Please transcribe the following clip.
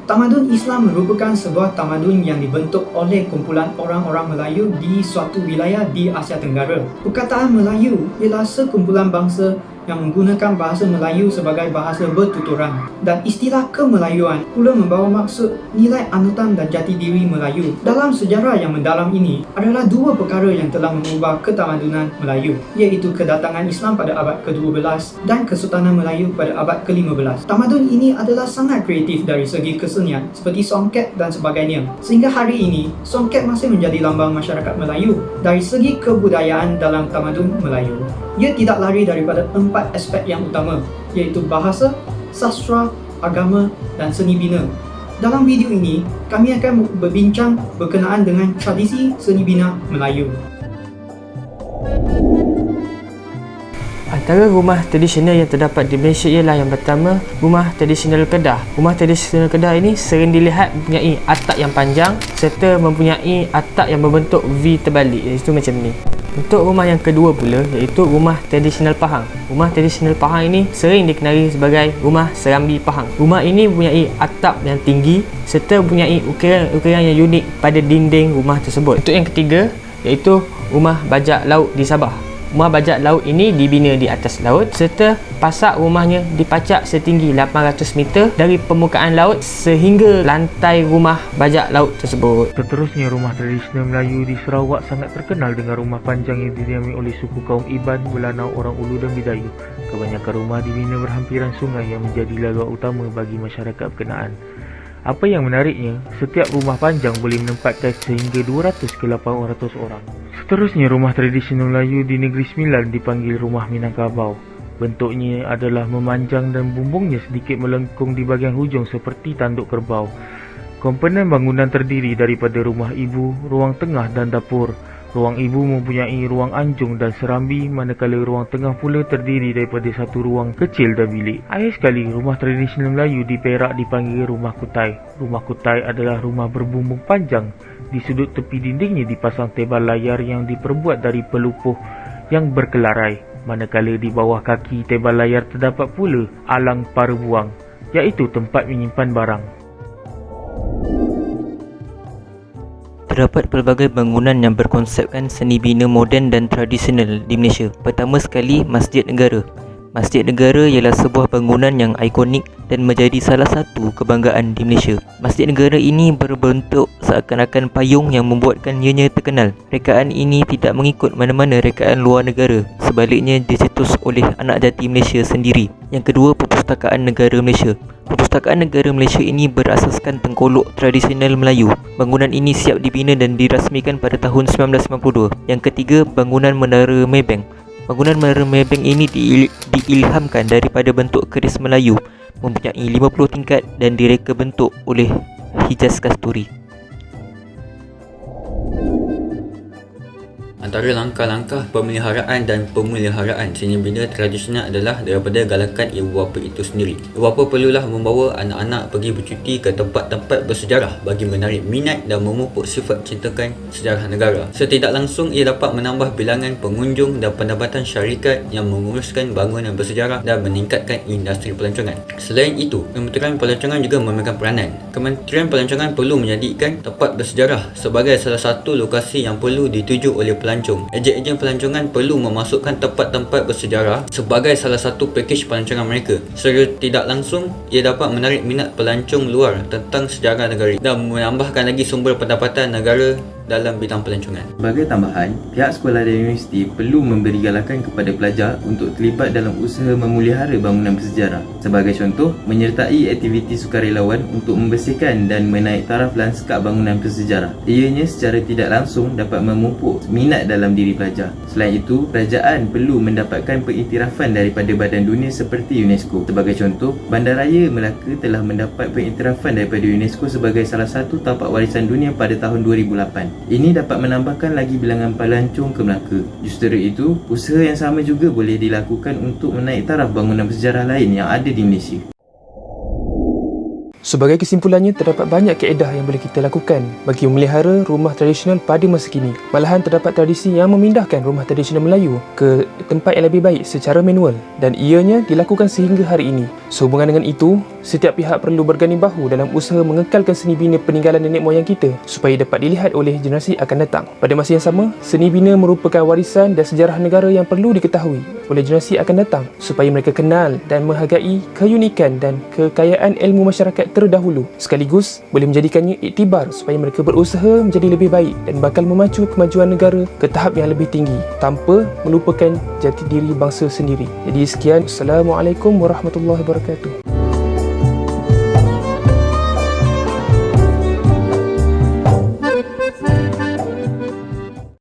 Tamadun Islam merupakan sebuah tamadun yang dibentuk oleh kumpulan orang-orang Melayu di suatu wilayah di Asia Tenggara. Perkataan Melayu ialah sekumpulan bangsa yang menggunakan bahasa Melayu sebagai bahasa bertuturan, dan istilah kemelayuan pula membawa maksud nilai anutan dan jati diri Melayu. Dalam sejarah yang mendalam ini adalah dua perkara yang telah mengubah ketamadunan Melayu, iaitu kedatangan Islam pada abad ke-12 dan Kesultanan Melayu pada abad ke-15. Tamadun ini adalah sangat kreatif dari segi kesenian seperti songket dan sebagainya. Sehingga hari ini, songket masih menjadi lambang masyarakat Melayu. Dari segi kebudayaan dalam tamadun Melayu, ia tidak lari daripada 4 aspek yang utama, iaitu bahasa, sastra, agama dan seni bina. Dalam video ini, kami akan berbincang berkenaan dengan tradisi seni bina Melayu. Antara rumah tradisional yang terdapat di Malaysia ialah yang pertama, rumah tradisional Kedah. Rumah tradisional Kedah ini sering dilihat mempunyai atap yang panjang serta mempunyai atap yang berbentuk V terbalik, iaitu macam ni. Untuk rumah yang kedua pula, iaitu rumah tradisional Pahang. Rumah tradisional Pahang ini sering dikenali sebagai rumah serambi Pahang. Rumah ini mempunyai atap yang tinggi serta mempunyai ukiran-ukiran yang unik pada dinding rumah tersebut. Untuk yang ketiga, iaitu rumah bajak laut di Sabah. Rumah bajak laut ini dibina di atas laut serta pasak rumahnya dipacak setinggi 800 meter dari permukaan laut sehingga lantai rumah bajak laut tersebut. Seterusnya, rumah tradisional Melayu di Sarawak sangat terkenal dengan rumah panjang yang didiami oleh suku kaum Iban, Belanau, Orang Ulu dan Bidayu. Kebanyakan rumah dibina berhampiran sungai yang menjadi laluan utama bagi masyarakat berkenaan. Apa yang menariknya, setiap rumah panjang boleh menempatkan sehingga 200 ke 800 orang. Seterusnya, rumah tradisional Melayu di Negeri Sembilan dipanggil Rumah Minangkabau. Bentuknya adalah memanjang dan bumbungnya sedikit melengkung di bahagian hujung seperti tanduk kerbau. Komponen bangunan terdiri daripada rumah ibu, ruang tengah dan dapur. Ruang ibu mempunyai ruang anjung dan serambi, manakala ruang tengah pula terdiri daripada satu ruang kecil dan bilik. Akhir sekali, rumah tradisional Melayu di Perak dipanggil Rumah Kutai. Rumah Kutai adalah rumah berbumbung panjang. Di sudut tepi dindingnya dipasang tebal layar yang diperbuat dari pelupuh yang berkelarai. Manakala di bawah kaki tebal layar terdapat pula alang para buang, iaitu tempat menyimpan barang. Terdapat pelbagai bangunan yang berkonsepkan seni bina moden dan tradisional di Malaysia. Pertama sekali, Masjid Negara. Masjid Negara ialah sebuah bangunan yang ikonik dan menjadi salah satu kebanggaan di Malaysia. Masjid Negara ini berbentuk seakan-akan payung yang membuatkan ianya terkenal. Rekaan ini tidak mengikut mana-mana rekaan luar negara. Sebaliknya, dicetus oleh anak jati Malaysia sendiri. Yang kedua, Perpustakaan Negara Malaysia. Perpustakaan Negara Malaysia ini berasaskan tengkolok tradisional Melayu. Bangunan ini siap dibina dan dirasmikan pada tahun 1992. Yang ketiga, bangunan Menara Maybank. Bangunan Menara Maybank ini diilhamkan daripada bentuk keris Melayu, mempunyai 50 tingkat dan direka bentuk oleh Hijaz Kasturi. Antara langkah-langkah pemeliharaan dan pemeliharaan seni bina tradisional adalah daripada galakan ibu bapa itu sendiri. Ibu bapa perlulah membawa anak-anak pergi bercuti ke tempat-tempat bersejarah bagi menarik minat dan memupuk sifat cintakan sejarah negara. Setidak langsung ia dapat menambah bilangan pengunjung dan pendapatan syarikat yang menguruskan bangunan bersejarah dan meningkatkan industri pelancongan. Selain itu, Kementerian Pelancongan juga memegang peranan. Kementerian Pelancongan perlu menjadikan tempat bersejarah sebagai salah satu lokasi yang perlu dituju oleh pelancong. Ejen-ejen pelancongan perlu memasukkan tempat-tempat bersejarah sebagai salah satu pakej pelancongan mereka. Secara tidak langsung, ia dapat menarik minat pelancong luar tentang sejarah negara dan menambahkan lagi sumber pendapatan negara dalam bidang pelancongan. Sebagai tambahan, pihak sekolah dan universiti perlu memberi galakan kepada pelajar untuk terlibat dalam usaha memelihara bangunan bersejarah. Sebagai contoh, menyertai aktiviti sukarelawan untuk membersihkan dan menaik taraf lanskap bangunan bersejarah. Ianya secara tidak langsung dapat memupuk minat dalam diri pelajar. Selain itu, kerajaan perlu mendapatkan pengiktirafan daripada badan dunia seperti UNESCO. Sebagai contoh, Bandaraya Melaka telah mendapat pengiktirafan daripada UNESCO sebagai salah satu tapak warisan dunia pada tahun 2008. Ini dapat menambahkan lagi bilangan pelancong ke Melaka. Justru itu, usaha yang sama juga boleh dilakukan untuk menaik taraf bangunan bersejarah lain yang ada di Malaysia. Sebagai kesimpulannya, terdapat banyak kaedah yang boleh kita lakukan bagi memelihara rumah tradisional pada masa kini. Malahan terdapat tradisi yang memindahkan rumah tradisional Melayu ke tempat yang lebih baik secara manual dan ianya dilakukan sehingga hari ini. Sehubungan dengan itu, setiap pihak perlu berganding bahu dalam usaha mengekalkan seni bina peninggalan nenek moyang kita supaya dapat dilihat oleh generasi akan datang. Pada masa yang sama, seni bina merupakan warisan dan sejarah negara yang perlu diketahui oleh generasi akan datang supaya mereka kenal dan menghargai keunikan dan kekayaan ilmu masyarakat terdahulu, sekaligus boleh menjadikannya iktibar supaya mereka berusaha menjadi lebih baik dan bakal memacu kemajuan negara ke tahap yang lebih tinggi tanpa melupakan jati diri bangsa sendiri. Jadi sekian, Assalamualaikum warahmatullahi wabarakatuh.